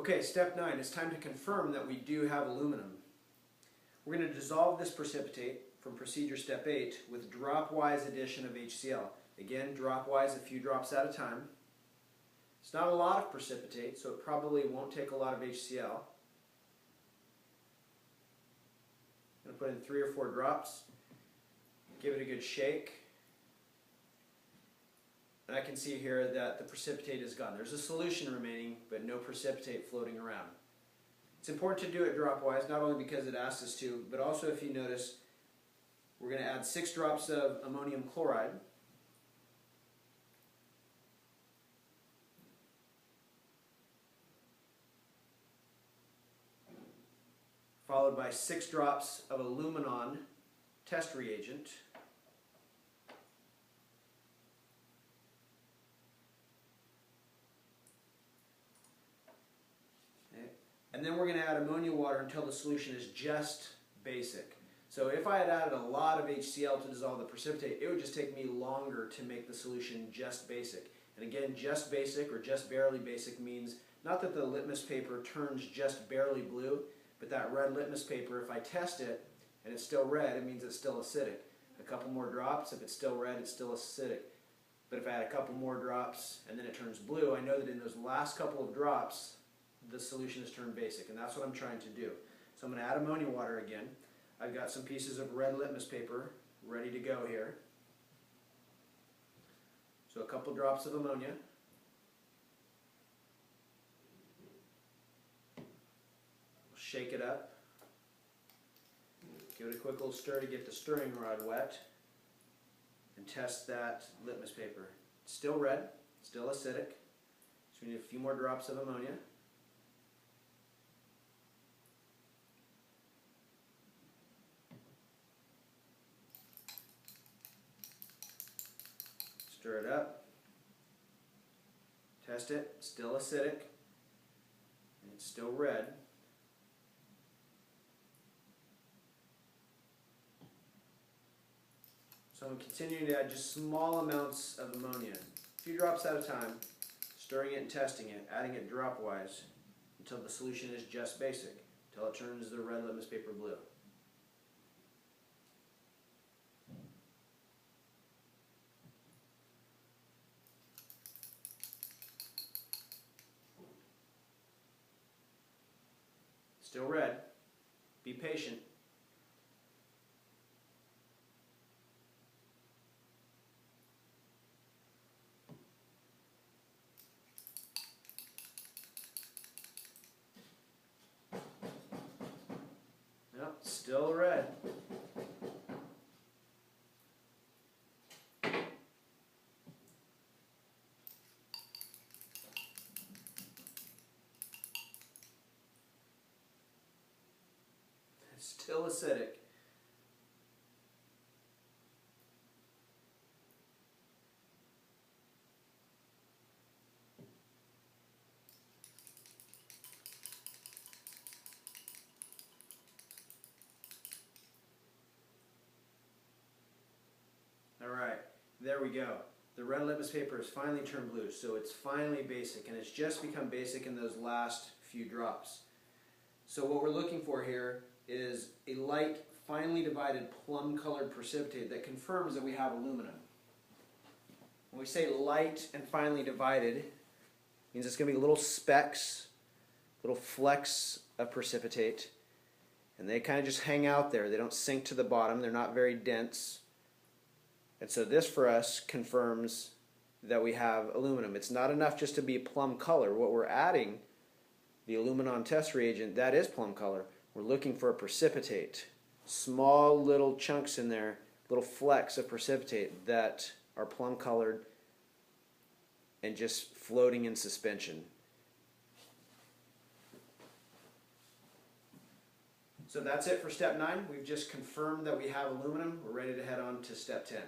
Okay, step 9, it's time to confirm that we do have aluminum. We're going to dissolve this precipitate from procedure step 8 with drop-wise addition of HCl. Again, drop-wise, a few drops at a time. It's not a lot of precipitate, so it probably won't take a lot of HCl. I'm going to put in 3 or 4 drops, give it a good shake. And I can see here that the precipitate is gone. There's a solution remaining, but no precipitate floating around. It's important to do it drop-wise, not only because it asks us to, but also if you notice, we're going to add 6 drops of ammonium chloride. Followed by 6 drops of aluminon test reagent. And then we're going to add ammonia water until the solution is just basic. So if I had added a lot of HCl to dissolve the precipitate, it would just take me longer to make the solution just basic. And again, just basic or just barely basic means not that the litmus paper turns just barely blue, but that red litmus paper, if I test it and it's still red, it means it's still acidic. A couple more drops, if it's still red, it's still acidic. But if I add a couple more drops and then it turns blue, I know that in those last couple of drops, the solution is turned basic, and that's what I'm trying to do. So I'm going to add ammonia water again. I've got some pieces of red litmus paper ready to go here. So a couple drops of ammonia. Shake it up. Give it a quick little stir to get the stirring rod wet. And test that litmus paper. It's still red, still acidic. So we need a few more drops of ammonia. Stir it up. Test it. Still acidic. And it's still red. So I'm continuing to add just small amounts of ammonia, a few drops at a time, stirring it and testing it, adding it drop-wise until the solution is just basic, until it turns the red litmus paper blue. Still red. Be patient. Nope, still red. It's still acidic. Alright, there we go. The red litmus paper has finally turned blue, so it's finally basic, and it's just become basic in those last few drops. So what we're looking for here is a light, finely divided, plum-colored precipitate that confirms that we have aluminum. When we say light and finely divided, it means it's going to be little specks, little flecks of precipitate, and they kind of just hang out there. They don't sink to the bottom. They're not very dense. And so this for us confirms that we have aluminum. It's not enough just to be plum color. What we're adding, the aluminon test reagent, that is plum color. We're looking for a precipitate. Small little chunks in there, little flecks of precipitate that are plum colored and just floating in suspension. So that's it for step 9. We've just confirmed that we have aluminum. We're ready to head on to step 10.